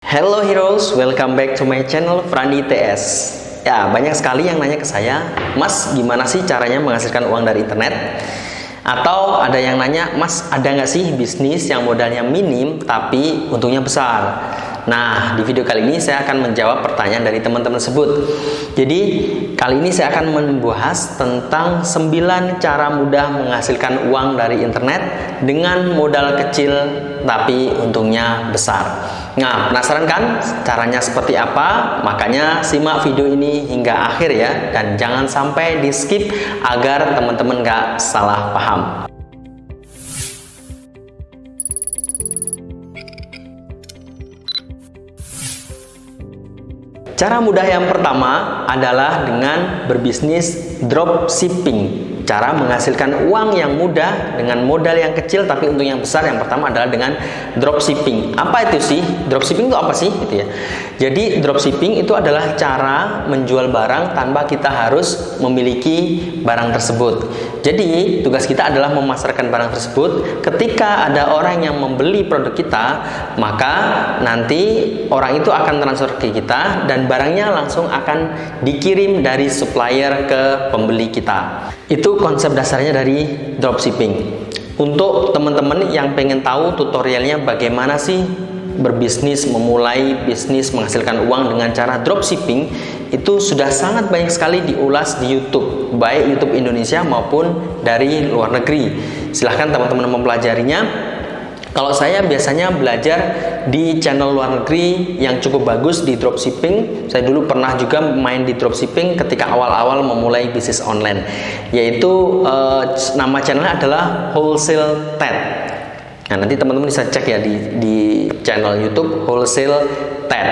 Hello heroes, welcome back to my channel Frandi TS. Ya, banyak sekali yang nanya ke saya, Mas, gimana sih caranya menghasilkan uang dari internet? Atau ada yang nanya, Mas, ada nggak sih bisnis yang modalnya minim tapi untungnya besar? Nah, di video kali ini saya akan menjawab pertanyaan dari teman-teman tersebut. Jadi, kali ini saya akan membahas tentang 9 cara mudah menghasilkan uang dari internet dengan modal kecil tapi untungnya besar. Nah, penasaran kan caranya seperti apa? Makanya simak video ini hingga akhir ya, dan jangan sampai di skip agar teman-teman nggak salah paham. Cara mudah yang pertama adalah dengan berbisnis dropshipping. Cara menghasilkan uang yang mudah dengan modal yang kecil tapi untung yang besar yang pertama adalah dengan dropshipping. Apa itu sih? Dropshipping itu apa sih? Gitu ya. Jadi dropshipping itu adalah cara menjual barang tanpa kita harus memiliki barang tersebut. Jadi tugas kita adalah memasarkan barang tersebut. Ketika ada orang yang membeli produk kita, maka nanti orang itu akan transfer ke kita dan barangnya langsung akan dikirim dari supplier ke pembeli kita. Itu konsep dasarnya dari dropshipping. Untuk teman-teman yang pengen tahu tutorialnya bagaimana sih berbisnis, memulai bisnis menghasilkan uang dengan cara dropshipping, itu sudah sangat banyak sekali diulas di YouTube, baik YouTube Indonesia maupun dari luar negeri. Silahkan teman-teman mempelajarinya. Kalau saya biasanya belajar di channel luar negeri yang cukup bagus di dropshipping. Saya dulu pernah juga main di dropshipping ketika awal-awal memulai bisnis online, yaitu nama channelnya adalah Wholesale TED. Nah, nanti teman-teman bisa cek ya di channel YouTube Wholesale TED.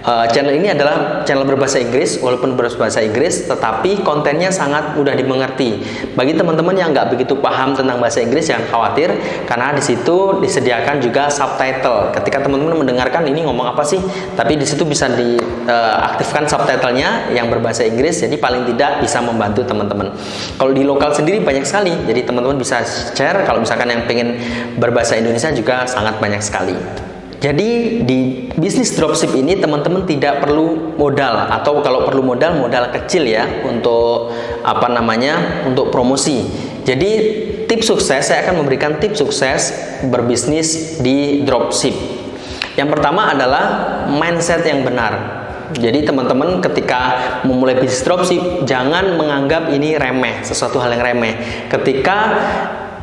Channel ini adalah channel berbahasa Inggris, walaupun berbahasa Inggris, tetapi kontennya sangat mudah dimengerti. Bagi teman-teman yang nggak begitu paham tentang bahasa Inggris, jangan khawatir, karena di situ disediakan juga subtitle. Ketika teman-teman mendengarkan ini ngomong apa sih, tapi di situ bisa diaktifkan subtitlenya yang berbahasa Inggris, jadi paling tidak bisa membantu teman-teman. Kalau di lokal sendiri banyak sekali, jadi teman-teman bisa share. Kalau misalkan yang pengen berbahasa Indonesia juga sangat banyak sekali. Jadi di bisnis dropship ini teman-teman tidak perlu modal, atau kalau perlu modal kecil ya untuk untuk promosi. Jadi tips sukses, saya akan memberikan tips sukses berbisnis di dropship. Yang pertama adalah mindset yang benar. Jadi teman-teman ketika memulai bisnis dropship jangan menganggap ini remeh, sesuatu hal yang remeh. Ketika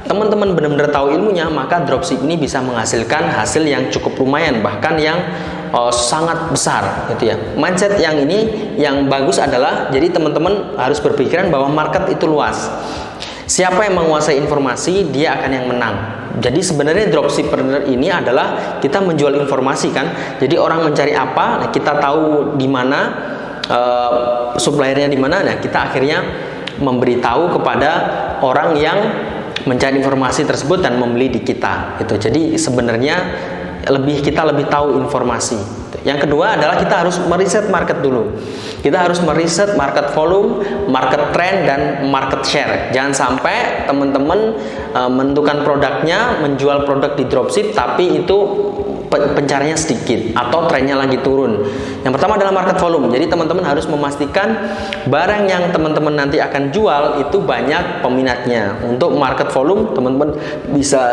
teman-teman benar-benar tahu ilmunya, maka dropship ini bisa menghasilkan hasil yang cukup lumayan, bahkan yang sangat besar gitu ya. Mindset yang ini yang bagus adalah, jadi teman-teman harus berpikiran bahwa market itu luas. Siapa yang menguasai informasi, dia akan yang menang. Jadi sebenarnya dropshipper ini adalah kita menjual informasi kan. Jadi orang mencari apa, nah kita tahu di mana suppliernya di mana, nah kita akhirnya memberitahu kepada orang yang mencari informasi tersebut dan membeli di kita gitu. Jadi sebenarnya kita lebih tahu informasi. Yang kedua adalah kita harus meriset market dulu. Kita harus meriset market volume, market trend, dan market share. Jangan sampai teman-teman menentukan produknya, menjual produk di dropship tapi itu pencariannya sedikit atau trennya lagi turun. Yang pertama adalah market volume. Jadi teman-teman harus memastikan barang yang teman-teman nanti akan jual itu banyak peminatnya. Untuk market volume teman-teman bisa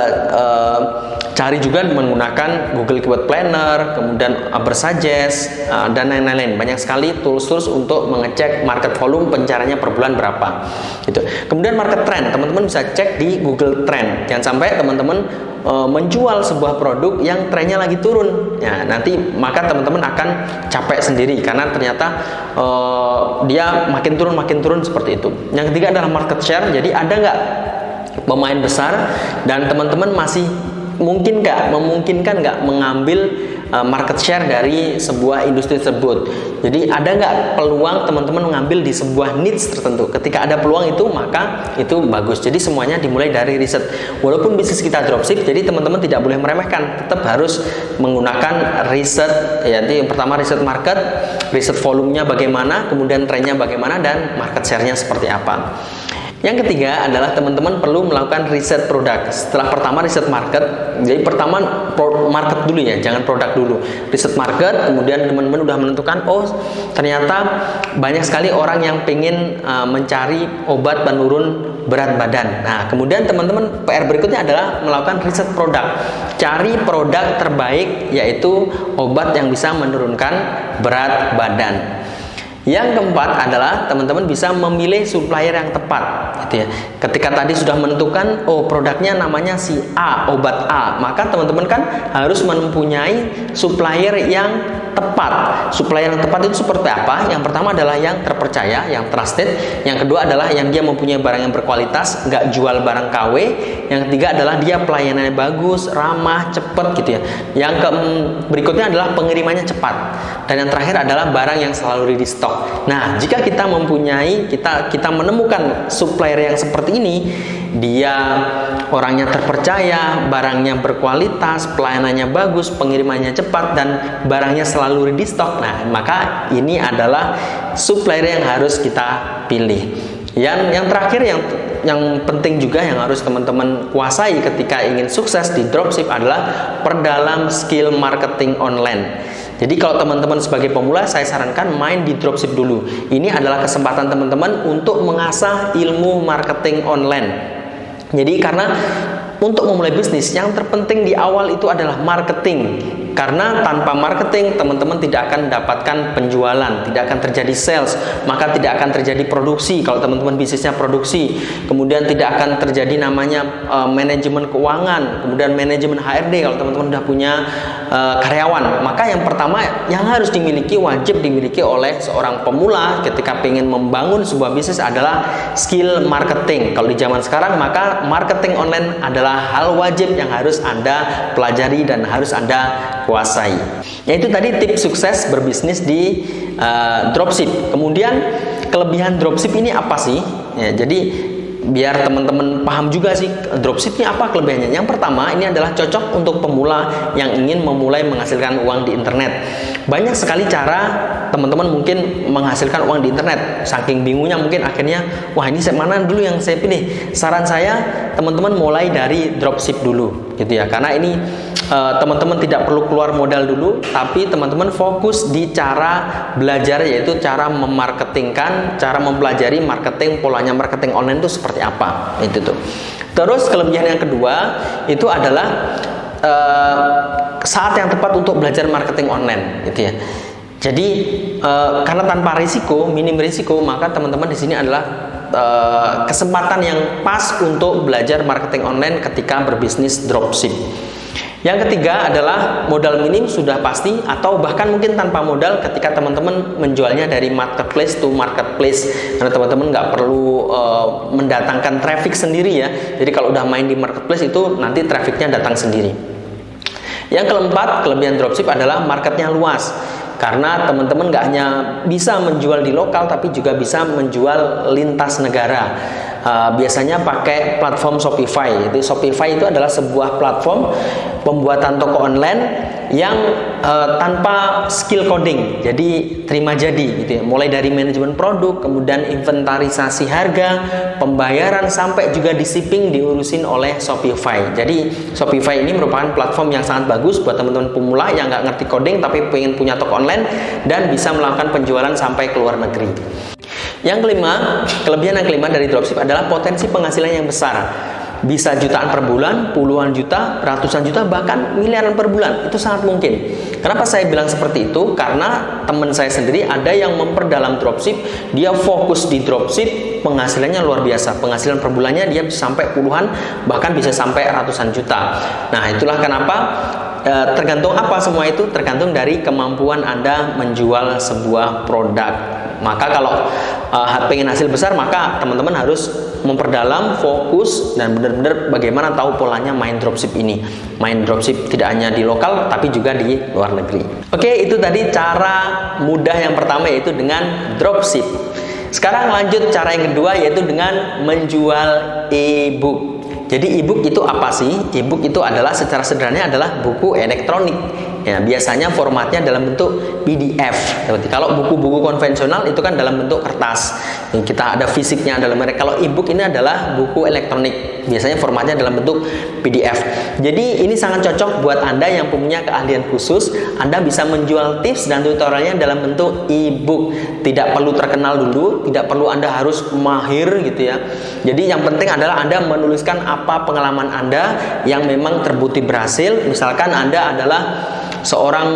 cari juga menggunakan Google Keyword Planner, kemudian Ubersuggest, dan lain-lain. Banyak sekali tools-tools untuk mengecek market volume, pencariannya per bulan berapa. Gitu. Kemudian market trend, teman-teman bisa cek di Google Trend. Jangan sampai teman-teman menjual sebuah produk yang trennya lagi turun. Ya, nanti maka teman-teman akan capek sendiri karena ternyata dia makin turun seperti itu. Yang ketiga adalah market share. Jadi ada nggak pemain besar dan teman-teman masih memungkinkan nggak mengambil market share dari sebuah industri tersebut. Jadi ada nggak peluang teman-teman mengambil di sebuah niche tertentu. Ketika ada peluang itu, maka itu bagus. Jadi semuanya dimulai dari riset. Walaupun bisnis kita dropship, jadi teman-teman tidak boleh meremehkan, tetap harus menggunakan riset. Jadi yang pertama riset market, riset volumenya bagaimana, kemudian trennya bagaimana, dan market share-nya seperti apa. Yang ketiga adalah teman-teman perlu melakukan riset produk. Setelah pertama riset market, jadi pertama market dulu ya, jangan produk dulu. Riset market, kemudian teman-teman udah menentukan, oh ternyata banyak sekali orang yang pengen mencari obat penurun berat badan. Nah, kemudian teman-teman PR berikutnya adalah melakukan riset produk. Cari produk terbaik, yaitu obat yang bisa menurunkan berat badan. Yang keempat adalah teman-teman bisa memilih supplier yang tepat, gitu ya. Ketika tadi sudah menentukan, oh produknya namanya si A, obat A, maka teman-teman kan harus mempunyai supplier yang tepat. Supplier yang tepat itu seperti apa? Yang pertama adalah yang terpercaya, yang trusted. Yang kedua adalah yang dia mempunyai barang yang berkualitas, nggak jual barang KW. Yang ketiga adalah dia pelayanannya bagus, ramah, cepat, gitu ya. Yang berikutnya adalah pengirimannya cepat. Dan yang terakhir adalah barang yang selalu ready stock. Nah, jika kita mempunyai, kita menemukan supplier yang seperti ini, dia orangnya terpercaya, barangnya berkualitas, pelayanannya bagus, pengirimannya cepat, dan barangnya selalu ready stock. Nah, maka ini adalah supplier yang harus kita pilih. Yang terakhir, yang penting juga yang harus teman-teman kuasai ketika ingin sukses di dropship adalah perdalam skill marketing online. Jadi kalau teman-teman sebagai pemula, saya sarankan main di dropship dulu. Ini adalah kesempatan teman-teman untuk mengasah ilmu marketing online. Jadi karena untuk memulai bisnis, yang terpenting di awal itu adalah marketing. Karena tanpa marketing, teman-teman tidak akan mendapatkan penjualan, tidak akan terjadi sales, maka tidak akan terjadi produksi. Kalau teman-teman bisnisnya produksi, kemudian tidak akan terjadi namanya manajemen keuangan, kemudian manajemen HRD kalau teman-teman sudah punya karyawan. Maka yang pertama yang harus dimiliki, wajib dimiliki oleh seorang pemula ketika ingin membangun sebuah bisnis adalah skill marketing. Kalau di zaman sekarang, maka marketing online adalah hal wajib yang harus Anda pelajari dan harus Anda kuasai. Yaitu tadi tips sukses berbisnis di dropship. Kemudian kelebihan dropship ini apa sih? Ya, jadi biar teman-teman paham juga sih dropship ini apa kelebihannya. Yang pertama, ini adalah cocok untuk pemula yang ingin memulai menghasilkan uang di internet. Banyak sekali cara teman-teman mungkin menghasilkan uang di internet. Saking bingungnya mungkin akhirnya, wah ini mana dulu yang saya pilih. Saran saya, teman-teman mulai dari dropship dulu, gitu ya. Karena ini teman-teman tidak perlu keluar modal dulu, tapi teman-teman fokus di cara belajar, yaitu cara memarketingkan, cara mempelajari marketing, polanya marketing online itu seperti apa, itu tuh. Terus kelebihan yang kedua itu adalah saat yang tepat untuk belajar marketing online, gitu ya. Jadi karena tanpa risiko, minim risiko, maka teman-teman di sini adalah kesempatan yang pas untuk belajar marketing online ketika berbisnis dropship. Yang ketiga adalah modal minim sudah pasti, atau bahkan mungkin tanpa modal ketika teman-teman menjualnya dari marketplace to marketplace, karena teman-teman nggak perlu mendatangkan traffic sendiri ya. Jadi kalau udah main di marketplace itu nanti trafficnya datang sendiri. Yang keempat, kelebihan dropship adalah marketnya luas. Karena teman-teman nggak hanya bisa menjual di lokal, tapi juga bisa menjual lintas negara. Biasanya pakai platform Shopify. Jadi Shopify itu adalah sebuah platform pembuatan toko online yang tanpa skill coding, jadi terima jadi, gitu ya. Mulai dari manajemen produk, kemudian inventarisasi harga, pembayaran, sampai juga di shipping diurusin oleh Shopify. Jadi Shopify ini merupakan platform yang sangat bagus buat teman-teman pemula yang nggak ngerti coding tapi pengen punya toko online dan bisa melakukan penjualan sampai ke luar negeri. Yang kelima, kelebihan yang kelima dari dropship adalah potensi penghasilan yang besar. Bisa jutaan per bulan, puluhan juta, ratusan juta, bahkan miliaran per bulan. Itu sangat mungkin. Kenapa saya bilang seperti itu? Karena teman saya sendiri ada yang memperdalam dropship, dia fokus di dropship, penghasilannya luar biasa. Penghasilan per bulannya dia bisa sampai puluhan, bahkan bisa sampai ratusan juta. Nah, itulah kenapa tergantung apa semua itu, tergantung dari kemampuan Anda menjual sebuah produk. Maka kalau pengen hasil besar, maka teman-teman harus memperdalam, fokus, dan benar-benar bagaimana tahu polanya main dropship ini. Main dropship tidak hanya di lokal, tapi juga di luar negeri. Oke, itu tadi cara mudah yang pertama, yaitu dengan dropship. Sekarang lanjut cara yang kedua, yaitu dengan menjual e-book. Jadi e-book itu apa sih? E-book itu adalah secara sederhananya adalah buku elektronik. Ya, biasanya formatnya dalam bentuk PDF. Seperti kalau buku-buku konvensional itu kan dalam bentuk kertas. Kita ada fisiknya dalam mereka. Kalau e-book ini adalah buku elektronik. Biasanya formatnya dalam bentuk PDF. Jadi ini sangat cocok buat Anda yang punya keahlian khusus. Anda bisa menjual tips dan tutorialnya dalam bentuk e-book. Tidak perlu terkenal dulu, tidak perlu Anda harus mahir gitu ya. Jadi yang penting adalah Anda menuliskan apa pengalaman Anda yang memang terbukti berhasil. Misalkan Anda adalah seorang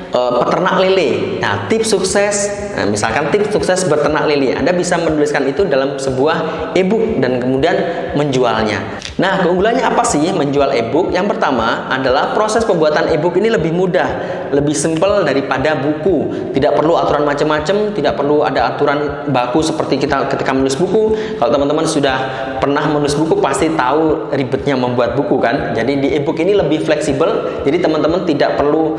peternak lele. Nah, tips sukses, misalkan tips sukses beternak lele. Anda bisa menuliskan itu dalam sebuah e-book dan kemudian menjualnya. Nah, keunggulannya apa sih menjual e-book? Yang pertama adalah proses pembuatan e-book ini lebih mudah, lebih simpel daripada buku. Tidak perlu aturan macam-macam, tidak perlu ada aturan baku seperti kita ketika menulis buku. Kalau teman-teman sudah pernah menulis buku pasti tahu ribetnya membuat buku kan. Jadi di e-book ini lebih fleksibel. Jadi teman-teman tidak perlu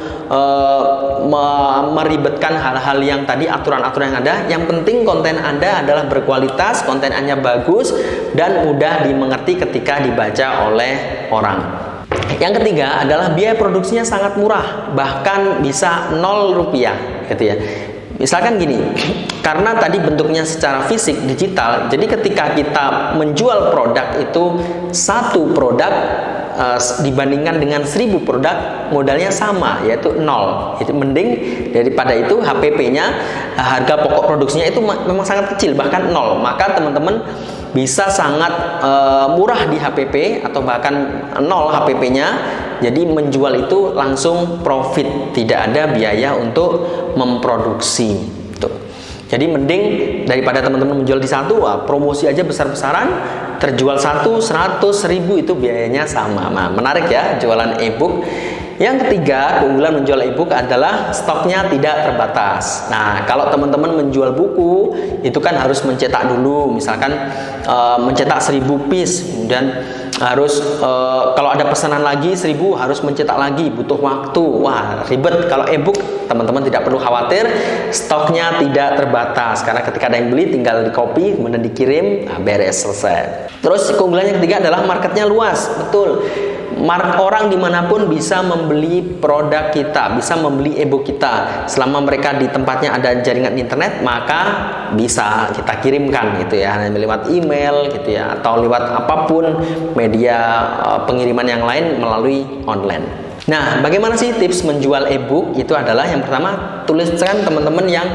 meribetkan hal-hal yang tadi, aturan-aturan yang ada. Yang penting konten Anda adalah berkualitas, konten Anda bagus dan mudah dimengerti ketika dibaca oleh orang. Yang ketiga adalah biaya produksinya sangat murah, bahkan bisa 0 rupiah gitu ya. Misalkan gini, karena tadi bentuknya secara fisik digital, jadi ketika kita menjual produk itu satu produk dibandingkan dengan 1000 produk modalnya sama, yaitu 0. Itu mending daripada itu HPP-nya, harga pokok produksinya itu memang sangat kecil, bahkan 0. Maka teman-teman bisa sangat murah di HPP atau bahkan 0 HPP-nya. Jadi menjual itu langsung profit, tidak ada biaya untuk memproduksi. Tuh. Jadi mending daripada teman-teman menjual di satu, promosi aja besar-besaran, terjual satu 100.000 itu biayanya sama. Nah, menarik ya jualan e-book. Yang ketiga, keunggulan menjual e-book adalah stoknya tidak terbatas. Nah, kalau teman-teman menjual buku, itu kan harus mencetak dulu. Misalkan mencetak 1000 piece, kemudian harus kalau ada pesanan lagi 1000 harus mencetak lagi, butuh waktu. Wah, ribet. Kalau e-book teman-teman tidak perlu khawatir, stoknya tidak terbatas. Karena ketika ada yang beli tinggal di copy, kemudian dikirim, beres, selesai. Terus keunggulan yang ketiga adalah marketnya luas. Betul. Orang dimanapun bisa membeli produk kita, bisa membeli e-book kita. Selama mereka di tempatnya ada jaringan internet, maka bisa kita kirimkan gitu ya, lewat email gitu ya, atau lewat apapun media pengiriman yang lain melalui online. Nah, bagaimana sih tips menjual e-book? Itu adalah yang pertama, tuliskan teman-teman yang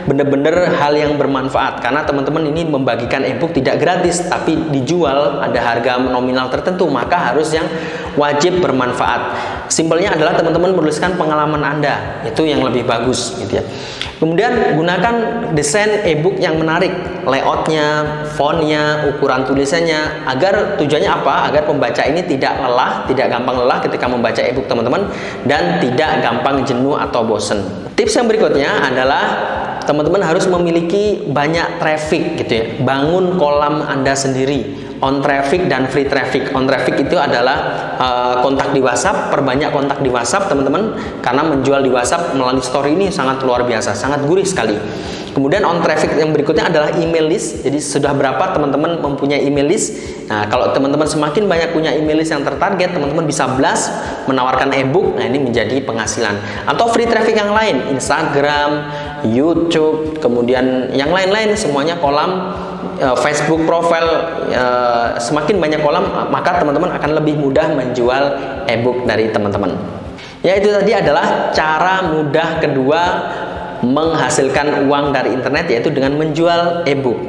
benar-benar hal yang bermanfaat, karena teman-teman ini membagikan e-book tidak gratis tapi dijual ada harga nominal tertentu, maka harus yang wajib bermanfaat. Simpelnya adalah teman-teman menuliskan pengalaman Anda, itu yang lebih bagus gitu ya. Kemudian gunakan desain e-book yang menarik, layoutnya, fontnya, ukuran tulisannya, agar tujuannya apa? Agar pembaca ini tidak lelah, tidak gampang lelah ketika membaca e-book teman-teman, dan tidak gampang jenuh atau bosen. Tips yang berikutnya adalah teman-teman harus memiliki banyak traffic gitu ya. Bangun kolam Anda sendiri, on traffic dan free traffic. On traffic itu adalah kontak di WhatsApp, perbanyak kontak di WhatsApp teman-teman, karena menjual di WhatsApp melalui story ini sangat luar biasa, sangat gurih sekali. Kemudian on traffic yang berikutnya adalah email list. Jadi sudah berapa teman-teman mempunyai email list? Nah, kalau teman-teman semakin banyak punya email list yang tertarget, teman-teman bisa blast menawarkan e-book. Nah, ini menjadi penghasilan. Atau free traffic yang lain, Instagram, YouTube, kemudian yang lain-lain, semuanya kolam, Facebook profile, semakin banyak kolam, maka teman-teman akan lebih mudah menjual e-book dari teman-teman. Ya, itu tadi adalah cara mudah kedua menghasilkan uang dari internet, yaitu dengan menjual e-book.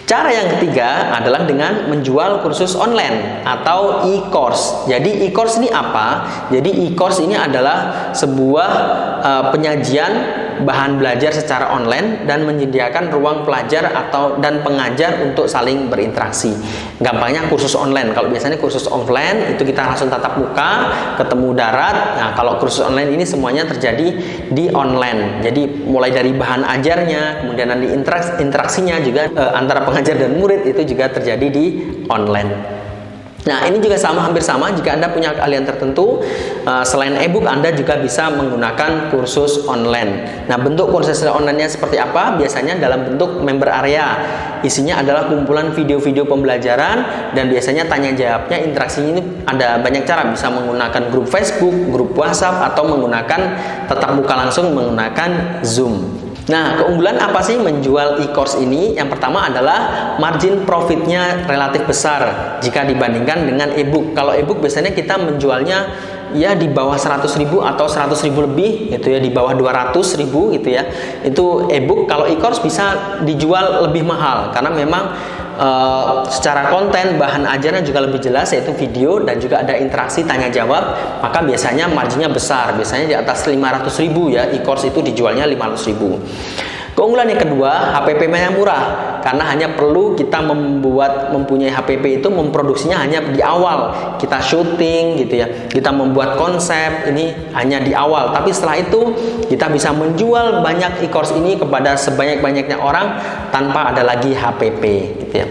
Cara yang ketiga adalah dengan menjual kursus online atau e-course. Jadi e-course ini apa? Jadi e-course ini adalah sebuah penyajian bahan belajar secara online dan menyediakan ruang pelajar dan pengajar untuk saling berinteraksi. Gampangnya kursus online. Kalau biasanya kursus offline itu kita langsung tatap muka, ketemu darat. Nah, kalau kursus online ini semuanya terjadi di online. Jadi mulai dari bahan ajarnya, kemudian nanti interaksinya juga antara pengajar dan murid itu juga terjadi di online. Nah, ini juga sama, hampir sama. Jika Anda punya keahlian tertentu, selain e-book, Anda juga bisa menggunakan kursus online. Nah, bentuk kursus online-nya seperti apa? Biasanya dalam bentuk member area. Isinya adalah kumpulan video-video pembelajaran, dan biasanya tanya jawabnya, interaksinya ini ada banyak cara. Bisa menggunakan grup Facebook, grup WhatsApp, atau menggunakan tatap muka langsung menggunakan Zoom. Nah, keunggulan apa sih menjual e-course ini? Yang pertama adalah margin profitnya relatif besar jika dibandingkan dengan e-book. Kalau e-book biasanya kita menjualnya ya di bawah 100.000 atau 100.000 lebih gitu ya, di bawah 200.000 gitu ya. Itu e-book. Kalau e-course bisa dijual lebih mahal karena memang secara konten, bahan ajarnya juga lebih jelas, yaitu video, dan juga ada interaksi tanya jawab, maka biasanya marginnya besar, biasanya di atas 500.000 ya. E-course itu dijualnya 500.000. Keunggulan yang kedua, HPP-nya murah, karena hanya perlu kita mempunyai HPP itu, memproduksinya hanya di awal, kita syuting gitu ya, kita membuat konsep, ini hanya di awal. Tapi setelah itu kita bisa menjual banyak e-course ini kepada sebanyak-banyaknya orang tanpa ada lagi HPP gitu ya.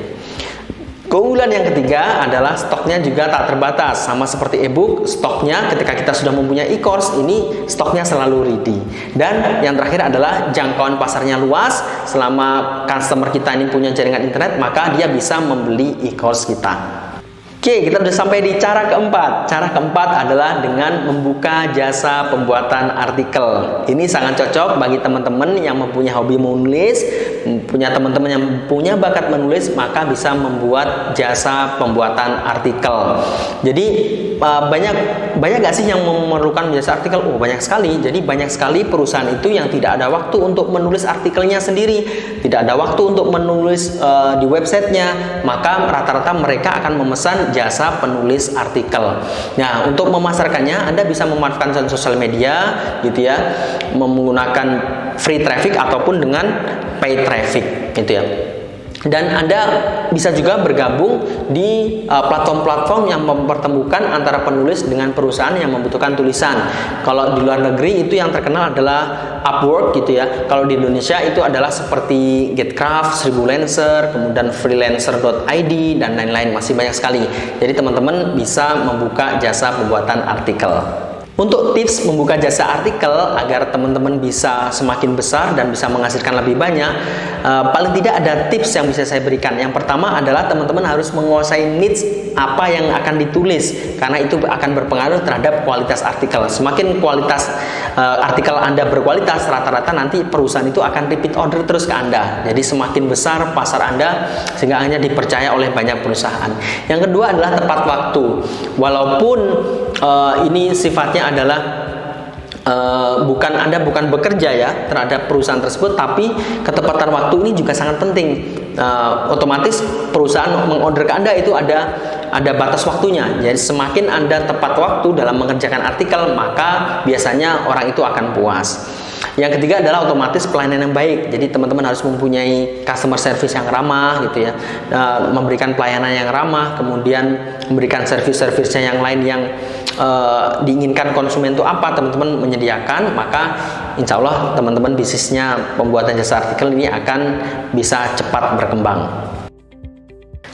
Keunggulan yang ketiga adalah stoknya juga tak terbatas. Sama seperti e-book, stoknya ketika kita sudah mempunyai e-course ini, stoknya selalu ready. Dan yang terakhir adalah jangkauan pasarnya luas. Selama customer kita ini punya jaringan internet, maka dia bisa membeli e-course kita. Oke, kita sudah sampai di cara keempat. Cara keempat adalah dengan membuka jasa pembuatan artikel. Ini sangat cocok bagi teman-teman yang mempunyai hobi menulis, punya teman-teman yang punya bakat menulis, maka bisa membuat jasa pembuatan artikel. Jadi banyak gak sih yang memerlukan jasa artikel? Oh, banyak sekali. Jadi banyak sekali perusahaan itu yang tidak ada waktu untuk menulis artikelnya sendiri, tidak ada waktu untuk menulis di websitenya, maka rata-rata mereka akan memesan jasa penulis artikel. Nah, untuk memasarkannya Anda bisa memanfaatkan sosial media gitu ya, menggunakan free traffic ataupun dengan paid traffic gitu ya. Dan Anda bisa juga bergabung di platform-platform yang mempertemukan antara penulis dengan perusahaan yang membutuhkan tulisan. Kalau di luar negeri itu yang terkenal adalah Upwork gitu ya. Kalau di Indonesia itu adalah seperti Getcraft, 1000 Lancer, kemudian freelancer.id dan lain-lain, masih banyak sekali. Jadi teman-teman bisa membuka jasa pembuatan artikel. Untuk tips membuka jasa artikel agar teman-teman bisa semakin besar dan bisa menghasilkan lebih banyak, paling tidak ada tips yang bisa saya berikan. Yang pertama adalah teman-teman harus menguasai niche apa yang akan ditulis, karena itu akan berpengaruh terhadap kualitas artikel. Semakin kualitas artikel Anda berkualitas, rata-rata nanti perusahaan itu akan repeat order terus ke Anda. Jadi semakin besar pasar Anda sehingga hanya dipercaya oleh banyak perusahaan. Yang kedua adalah tepat waktu. Walaupun ini sifatnya adalah Anda bukan bekerja ya terhadap perusahaan tersebut, tapi ketepatan waktu ini juga sangat penting. Otomatis perusahaan mengorder ke Anda itu ada batas waktunya. Jadi semakin Anda tepat waktu dalam mengerjakan artikel, maka biasanya orang itu akan puas. Yang ketiga adalah otomatis pelayanan yang baik. Jadi teman-teman harus mempunyai customer service yang ramah gitu ya, memberikan pelayanan yang ramah, kemudian memberikan service-service-nya yang lain yang diinginkan konsumen itu apa, teman-teman menyediakan, maka insya Allah teman-teman bisnisnya pembuatan jasa artikel ini akan bisa cepat berkembang.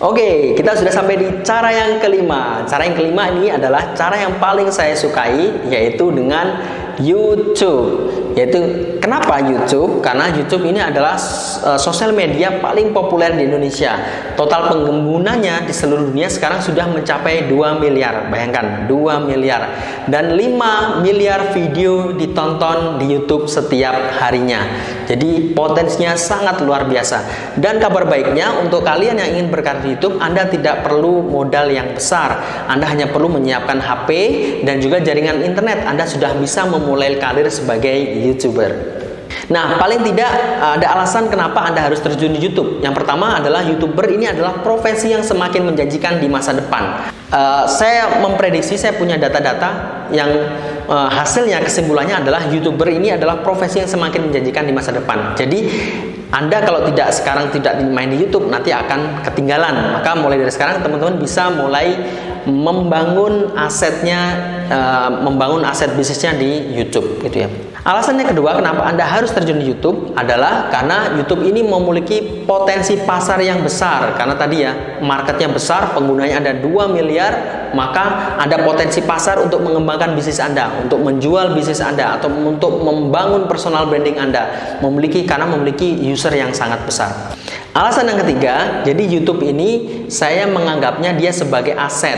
Oke, kita sudah sampai di cara yang kelima. Cara yang kelima ini adalah cara yang paling saya sukai, yaitu dengan YouTube. Yaitu kenapa YouTube? Karena YouTube ini adalah sosial media paling populer di Indonesia. Total penggunanya di seluruh dunia sekarang sudah mencapai 2 miliar. Bayangkan, 2 miliar. Dan 5 miliar video ditonton di YouTube setiap harinya. Jadi potensinya sangat luar biasa. Dan kabar baiknya untuk kalian yang ingin berkarya di YouTube, Anda tidak perlu modal yang besar. Anda hanya perlu menyiapkan HP dan juga jaringan internet. Anda sudah bisa memulai karir sebagai YouTuber. Nah, paling tidak ada alasan kenapa Anda harus terjun di YouTube. Yang pertama adalah YouTuber ini adalah profesi yang semakin menjanjikan di masa depan. Saya memprediksi, saya punya data-data yang hasilnya, kesimpulannya adalah YouTuber ini adalah profesi yang semakin menjanjikan di masa depan. Jadi Anda kalau sekarang tidak main di YouTube, nanti akan ketinggalan. Maka mulai dari sekarang teman-teman bisa mulai membangun aset bisnisnya di YouTube gitu ya. Alasannya kedua kenapa Anda harus terjun di YouTube adalah karena YouTube ini memiliki potensi pasar yang besar. Karena tadi ya, marketnya besar, penggunanya ada 2 miliar, maka ada potensi pasar untuk mengembangkan bisnis Anda, untuk menjual bisnis Anda, atau untuk membangun personal branding Anda, karena memiliki user yang sangat besar. Alasan yang ketiga, jadi YouTube ini saya menganggapnya dia sebagai aset.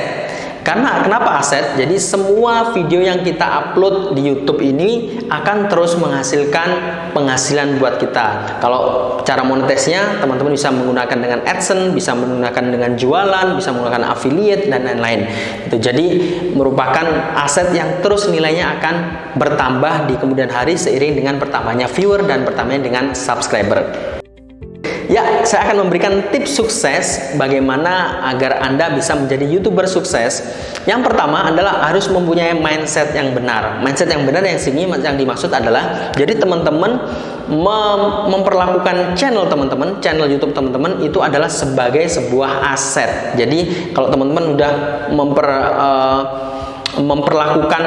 Karena kenapa aset? Jadi semua video yang kita upload di YouTube ini akan terus menghasilkan penghasilan buat kita. Kalau cara monetisnya, teman-teman bisa menggunakan dengan AdSense, bisa menggunakan dengan jualan, bisa menggunakan affiliate dan lain-lain. Itu jadi merupakan aset yang terus nilainya akan bertambah di kemudian hari seiring dengan bertambahnya viewer dan bertambahnya dengan subscriber. Ya, saya akan memberikan tips sukses bagaimana agar Anda bisa menjadi YouTuber sukses. Yang pertama adalah harus mempunyai mindset yang benar. Mindset yang benar yang dimaksud adalah, jadi teman-teman memperlakukan channel YouTube teman-teman itu adalah sebagai sebuah aset. Jadi kalau teman-teman udah memperlakukan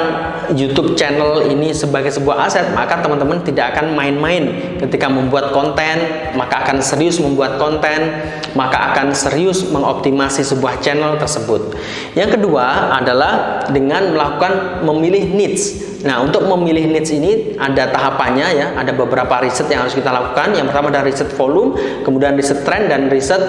YouTube channel ini sebagai sebuah aset, maka teman-teman tidak akan main-main ketika membuat konten, maka akan serius membuat konten, maka akan serius mengoptimasi sebuah channel tersebut. Yang kedua adalah dengan memilih niche. Nah, untuk memilih niche ini ada tahapannya ya, ada beberapa riset yang harus kita lakukan. Yang pertama ada riset volume, kemudian riset trend, dan riset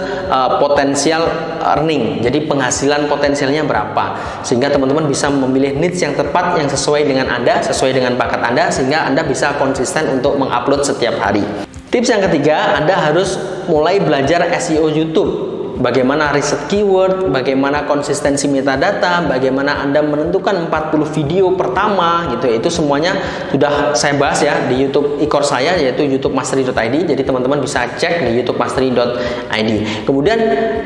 potensial earning. Jadi penghasilan potensialnya berapa, sehingga teman-teman bisa memilih niche yang tepat, yang sesuai dengan Anda, sesuai dengan bakat Anda, sehingga Anda bisa konsisten untuk mengupload setiap hari. Tips yang ketiga, Anda harus mulai belajar SEO YouTube. Bagaimana riset keyword, bagaimana konsistensi metadata, bagaimana Anda menentukan 40 video pertama gitu ya. Itu semuanya sudah saya bahas ya di YouTube e-course saya, yaitu youtubemastery.id. Jadi teman-teman bisa cek di youtubemastery.id. Kemudian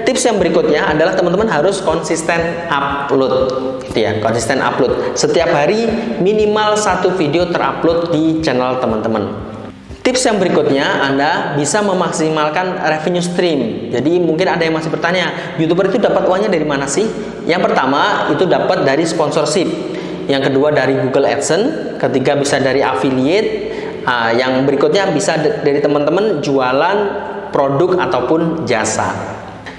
tips yang berikutnya adalah teman-teman harus konsisten upload gitu ya, konsisten upload. Setiap hari minimal 1 video terupload di channel teman-teman. Tips yang berikutnya, Anda bisa memaksimalkan revenue stream. Jadi mungkin ada yang masih bertanya, YouTuber itu dapat uangnya dari mana sih? Yang pertama, itu dapat dari sponsorship. Yang kedua dari Google AdSense. Ketiga bisa dari affiliate. Yang berikutnya bisa dari teman-teman jualan produk ataupun jasa.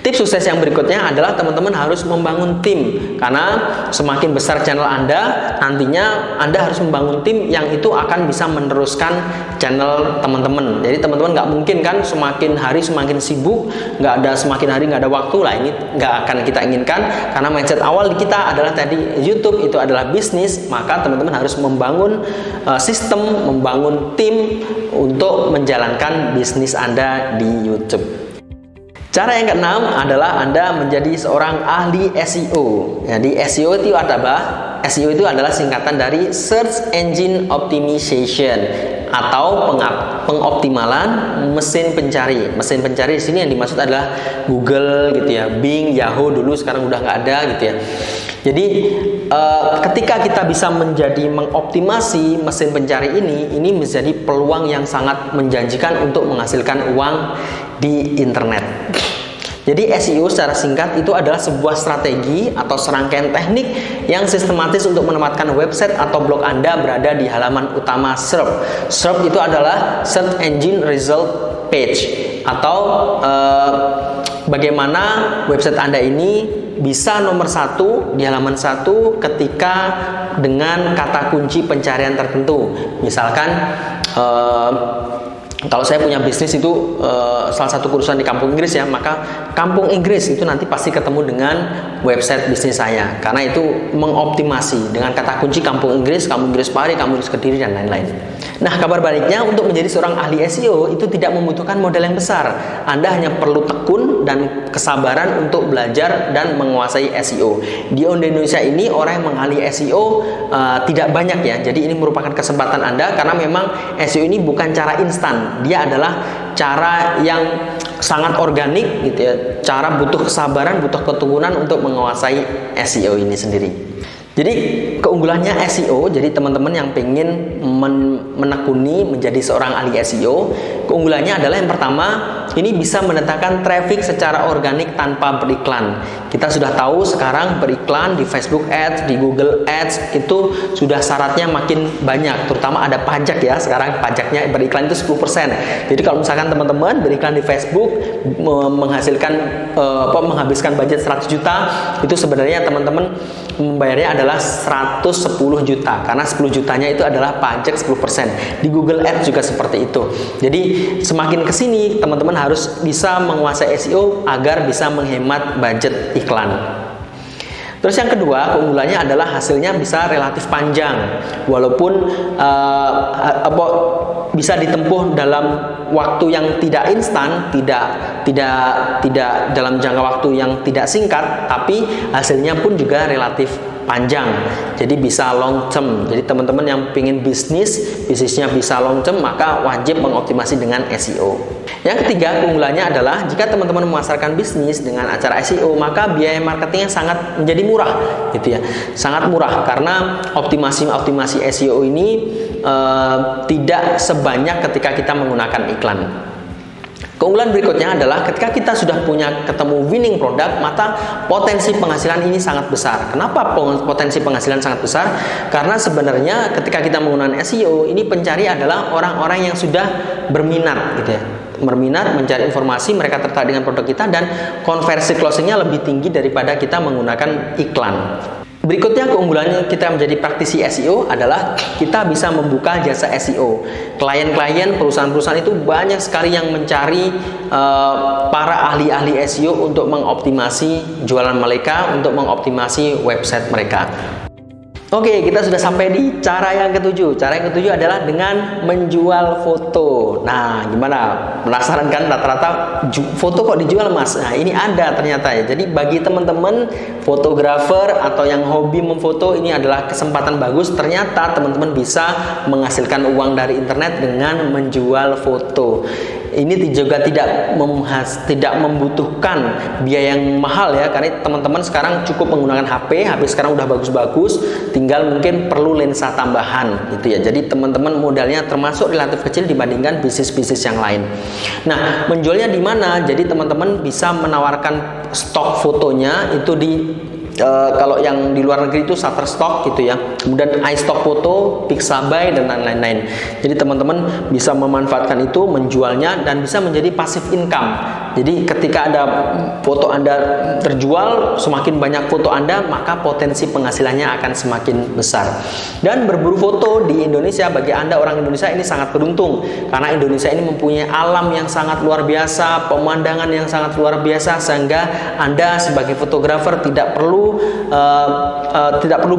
Tips sukses yang berikutnya adalah teman-teman harus membangun tim. Karena semakin besar channel Anda, nantinya Anda harus membangun tim yang itu akan bisa meneruskan channel teman-teman. Jadi teman-teman nggak mungkin kan semakin hari semakin sibuk, semakin hari nggak ada waktu lah, ini nggak akan kita inginkan. Karena mindset awal kita adalah tadi YouTube itu adalah bisnis, maka teman-teman harus membangun sistem, membangun tim untuk menjalankan bisnis Anda di YouTube. Cara yang keenam adalah Anda menjadi seorang ahli SEO. Jadi SEO itu adalah singkatan dari Search Engine Optimization atau pengoptimalan mesin pencari. Mesin pencari di sini yang dimaksud adalah Google gitu ya, Bing, Yahoo dulu, sekarang udah nggak ada gitu ya. Jadi ketika kita bisa mengoptimasi mesin pencari ini menjadi peluang yang sangat menjanjikan untuk menghasilkan uang di internet. Jadi SEO secara singkat itu adalah sebuah strategi atau serangkaian teknik yang sistematis untuk menempatkan website atau blog Anda berada di halaman utama SERP. SERP itu adalah Search Engine Result Page, atau bagaimana website Anda ini bisa nomor 1 di halaman 1 ketika dengan kata kunci pencarian tertentu. Misalkan kalau saya punya bisnis itu salah satu kursusan di kampung Inggris ya, maka kampung Inggris itu nanti pasti ketemu dengan website bisnis saya, karena itu mengoptimasi dengan kata kunci kampung Inggris Pari, kampung Inggris Kediri, dan lain-lain. Nah, kabar baiknya untuk menjadi seorang ahli SEO itu tidak membutuhkan modal yang besar. Anda hanya perlu tekun dan kesabaran untuk belajar dan menguasai SEO. Di Indonesia ini orang yang mengahli SEO tidak banyak ya. Jadi ini merupakan kesempatan Anda, karena memang SEO ini bukan cara instan. Dia adalah cara yang sangat organik gitu ya. Cara butuh kesabaran, butuh ketekunan untuk menguasai SEO ini sendiri. Jadi keunggulannya SEO, jadi teman-teman yang pengen menekuni menjadi seorang ahli SEO, keunggulannya adalah yang pertama, ini bisa mendatangkan traffic secara organik tanpa beriklan. Kita sudah tahu sekarang beriklan di Facebook Ads, di Google Ads itu sudah syaratnya makin banyak, terutama ada pajak ya. Sekarang pajaknya beriklan itu 10%. Jadi kalau misalkan teman-teman beriklan di Facebook menghabiskan budget 100 juta, itu sebenarnya teman-teman membayarnya adalah 110 juta karena 10 jutanya itu adalah pajak 10%. Di Google Ads juga seperti itu. Jadi semakin kesini teman-teman harus bisa menguasai SEO agar bisa menghemat budget iklan. Terus yang kedua, keunggulannya adalah hasilnya bisa relatif panjang, walaupun bisa ditempuh dalam waktu yang tidak instan, tidak dalam jangka waktu yang tidak singkat, tapi hasilnya pun juga relatif panjang. Jadi bisa long term. Jadi teman-teman yang ingin bisnisnya bisa long term, maka wajib mengoptimasi dengan SEO. Yang ketiga, keunggulannya adalah jika teman-teman memasarkan bisnis dengan acara SEO, maka biaya marketingnya sangat menjadi murah, gitu ya. Sangat murah karena optimasi SEO ini tidak sebanyak ketika kita menggunakan iklan. Keunggulan berikutnya adalah ketika kita sudah ketemu winning product, maka potensi penghasilan ini sangat besar. Kenapa potensi penghasilan sangat besar? Karena sebenarnya ketika kita menggunakan SEO, ini pencari adalah orang-orang yang sudah berminat, gitu ya. Berminat, mencari informasi, mereka tertarik dengan produk kita, dan konversi closingnya lebih tinggi daripada kita menggunakan iklan. Berikutnya, keunggulannya kita menjadi praktisi SEO adalah kita bisa membuka jasa SEO. Klien-klien, perusahaan-perusahaan itu banyak sekali yang mencari para ahli-ahli SEO untuk mengoptimasi jualan mereka, untuk mengoptimasi website mereka. Oke, kita sudah sampai di cara yang ketujuh. Cara yang ketujuh adalah dengan menjual foto. Nah, gimana? Penasaran kan rata-rata foto kok dijual, Mas? Nah, ini ada ternyata ya. Jadi bagi teman-teman fotografer atau yang hobi memfoto, ini adalah kesempatan bagus. Ternyata teman-teman bisa menghasilkan uang dari internet dengan menjual foto. Ini juga tidak membutuhkan biaya yang mahal ya, karena teman-teman sekarang cukup menggunakan HP sekarang udah bagus-bagus, tinggal mungkin perlu lensa tambahan gitu ya. Jadi teman-teman modalnya termasuk relatif kecil dibandingkan bisnis-bisnis yang lain. Nah, menjualnya di mana? Jadi teman-teman bisa menawarkan stok fotonya itu di kalau yang di luar negeri itu Shutterstock gitu ya, kemudian iStock Foto, Pixabay, dan lain-lain. Jadi teman-teman bisa memanfaatkan itu, menjualnya, dan bisa menjadi passive income. Jadi ketika ada foto Anda terjual, semakin banyak foto Anda, maka potensi penghasilannya akan semakin besar. Dan berburu foto di Indonesia, bagi Anda orang Indonesia ini sangat beruntung, karena Indonesia ini mempunyai alam yang sangat luar biasa, pemandangan yang sangat luar biasa, sehingga Anda sebagai fotografer tidak perlu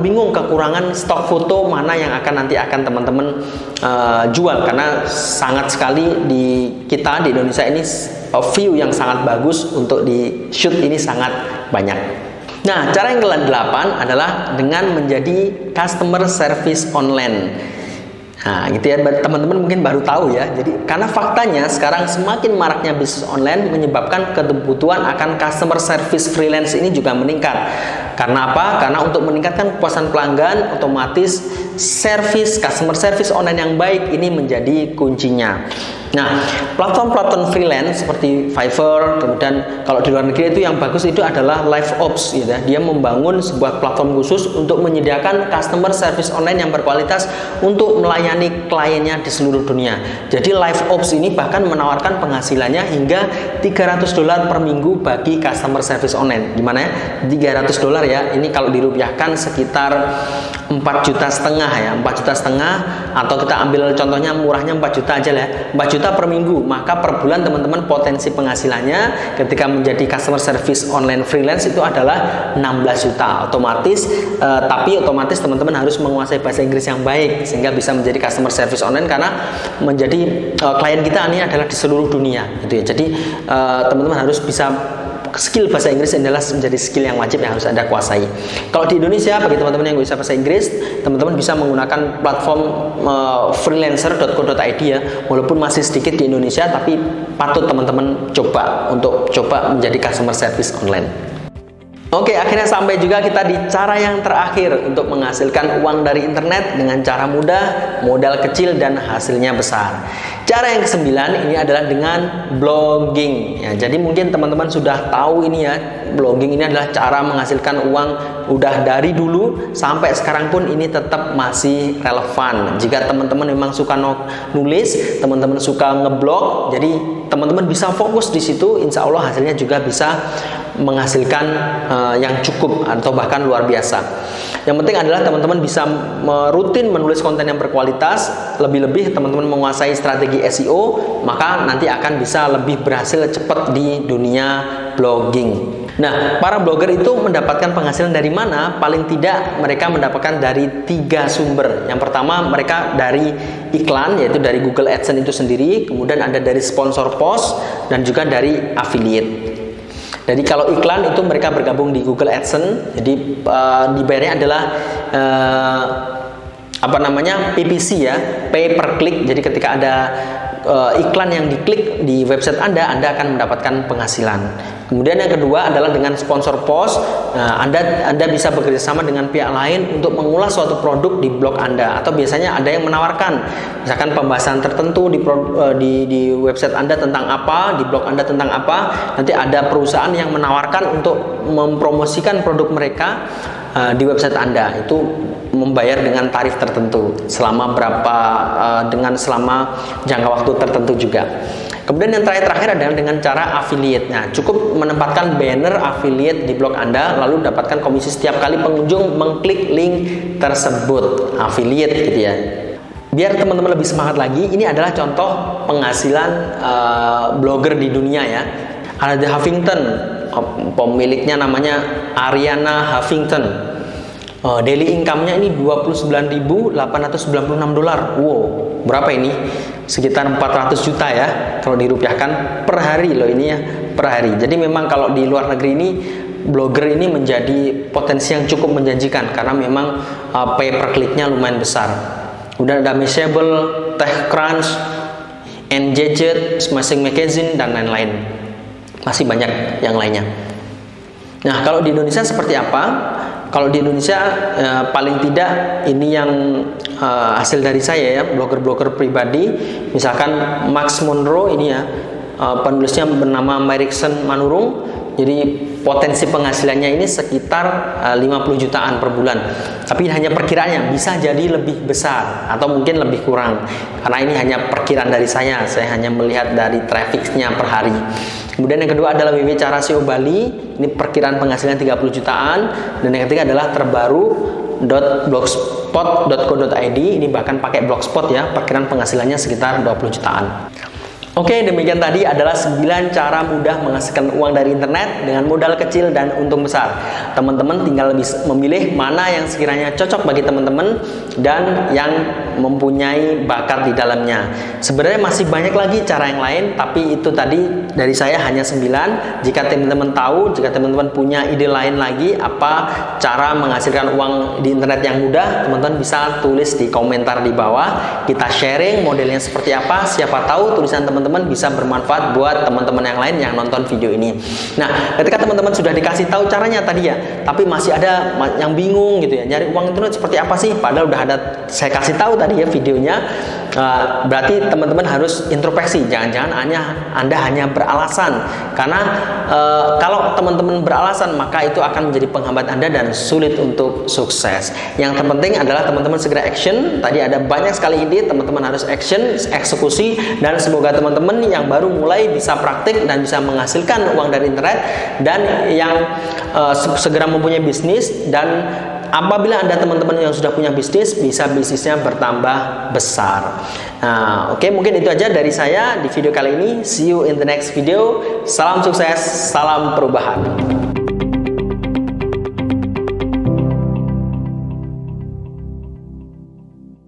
bingung kekurangan stok foto mana yang nanti akan teman-teman jual, karena sangat sekali di Indonesia ini view yang sangat bagus untuk di shoot ini sangat banyak. Nah, cara yang ke-8 adalah dengan menjadi customer service online. Nah, gitu ya, teman-teman mungkin baru tahu ya. Jadi karena faktanya sekarang semakin maraknya bisnis online menyebabkan kebutuhan akan customer service freelance ini juga meningkat. Karena apa? Karena untuk meningkatkan kepuasan pelanggan, otomatis customer service online yang baik ini menjadi kuncinya. Nah, platform-platform freelance seperti Fiverr, kemudian kalau di luar negeri itu yang bagus itu adalah LiveOps gitu ya. Dia membangun sebuah platform khusus untuk menyediakan customer service online yang berkualitas untuk melayani kliennya di seluruh dunia. Jadi LiveOps ini bahkan menawarkan penghasilannya hingga $300 per minggu bagi customer service online. Gimana ya? $300 ya. Ini kalau dirupiahkan sekitar 4,5 juta ya, 4,5 juta, atau kita ambil contohnya murahnya 4 juta aja lah ya, 4 juta per minggu, maka per bulan teman-teman potensi penghasilannya ketika menjadi customer service online freelance itu adalah 16 juta otomatis. Tapi otomatis teman-teman harus menguasai bahasa Inggris yang baik sehingga bisa menjadi customer service online, karena menjadi klien kita ini adalah di seluruh dunia gitu ya. Jadi teman-teman harus bisa, skill bahasa Inggris adalah menjadi skill yang wajib yang harus Anda kuasai. Kalau di Indonesia, bagi teman-teman yang bisa bahasa Inggris, teman-teman bisa menggunakan platform freelancer.co.id ya. Walaupun masih sedikit di Indonesia, tapi patut teman-teman coba menjadi customer service online. Oke, akhirnya sampai juga kita di cara yang terakhir untuk menghasilkan uang dari internet dengan cara mudah, modal kecil, dan hasilnya besar. Cara yang kesembilan ini adalah dengan blogging. Ya, jadi mungkin teman-teman sudah tahu ini ya, blogging ini adalah cara menghasilkan uang udah dari dulu sampai sekarang pun ini tetap masih relevan. Jika teman-teman memang suka nulis, teman-teman suka ngeblog, jadi teman-teman bisa fokus di situ, insya Allah hasilnya juga bisa menghasilkan yang cukup atau bahkan luar biasa. Yang penting adalah teman-teman bisa rutin menulis konten yang berkualitas, lebih-lebih teman-teman menguasai strategi SEO, maka nanti akan bisa lebih berhasil cepat di dunia blogging. Nah, para blogger itu mendapatkan penghasilan dari mana? Paling tidak mereka mendapatkan dari 3 sumber. Yang pertama mereka dari iklan, yaitu dari Google AdSense itu sendiri, kemudian ada dari sponsor post, dan juga dari affiliate. Jadi kalau iklan itu mereka bergabung di Google AdSense, jadi dibayarnya adalah PPC ya, pay per click. Jadi ketika ada iklan yang diklik di website Anda akan mendapatkan penghasilan. Kemudian yang kedua adalah dengan sponsor post. Nah, Anda bisa bekerjasama dengan pihak lain untuk mengulas suatu produk di blog Anda, atau biasanya ada yang menawarkan misalkan pembahasan tertentu di website Anda tentang apa, di blog Anda tentang apa. Nanti ada perusahaan yang menawarkan untuk mempromosikan produk mereka di website Anda, itu membayar dengan tarif tertentu selama selama jangka waktu tertentu juga. Kemudian yang terakhir adalah dengan cara affiliate. Nah, cukup menempatkan banner affiliate di blog Anda, lalu dapatkan komisi setiap kali pengunjung mengklik link tersebut, affiliate gitu ya. Biar teman-teman lebih semangat lagi, ini adalah contoh penghasilan blogger di dunia ya. Ada The Huffington, pemiliknya namanya Arianna Huffington. Daily income-nya ini $29.896. Wow, berapa ini? Sekitar 400 juta ya, kalau dirupiahkan per hari loh ini ya, per hari. Jadi memang kalau di luar negeri ini, blogger ini menjadi potensi yang cukup menjanjikan, karena memang pay per click-nya lumayan besar. Udah ada Mashable, TechCrunch, Engadget, Smashing Magazine, dan lain-lain. Masih banyak yang lainnya. Nah, kalau di Indonesia seperti apa? Kalau di Indonesia paling tidak ini yang hasil dari saya ya, blogger-blogger pribadi, misalkan Max Monroe ini ya, penulisnya bernama Marikson Manurung. Jadi potensi penghasilannya ini sekitar 50 jutaan per bulan. Tapi hanya perkiraannya, bisa jadi lebih besar atau mungkin lebih kurang. Karena ini hanya perkiraan dari saya hanya melihat dari trafficnya per hari. Kemudian yang kedua adalah WW Carasio Bali, ini perkiraan penghasilan 30 jutaan. Dan yang ketiga adalah terbaru.blogspot.co.id, ini bahkan pakai blogspot ya, perkiraan penghasilannya sekitar 20 jutaan. Oke, demikian tadi adalah 9 cara mudah menghasilkan uang dari internet dengan modal kecil dan untung besar. Teman-teman tinggal memilih mana yang sekiranya cocok bagi teman-teman dan yang mempunyai bakat di dalamnya. Sebenarnya masih banyak lagi cara yang lain, tapi itu tadi dari saya hanya 9. Jika teman-teman tahu, jika teman-teman punya ide lain lagi apa cara menghasilkan uang di internet yang mudah, teman-teman bisa tulis di komentar di bawah. Kita sharing modelnya seperti apa, siapa tahu tulisan teman-teman bisa bermanfaat buat teman-teman yang lain yang nonton video ini. Nah, ketika teman-teman sudah dikasih tahu caranya tadi ya, tapi masih ada yang bingung gitu ya, nyari uang internet seperti apa sih, padahal udah ada saya kasih tahu tadi ya videonya. Berarti teman-teman harus introspeksi, jangan-jangan Anda hanya beralasan, karena kalau teman-teman beralasan maka itu akan menjadi penghambat Anda dan sulit untuk sukses. Yang terpenting adalah teman-teman segera action. Tadi ada banyak sekali ide, teman-teman harus action, eksekusi, dan semoga teman-teman yang baru mulai bisa praktik dan bisa menghasilkan uang dari internet, dan yang segera mempunyai bisnis. Dan apabila Anda teman-teman yang sudah punya bisnis, bisa bisnisnya bertambah besar. Nah, oke, mungkin itu aja dari saya di video kali ini. See you in the next video. Salam sukses, salam perubahan.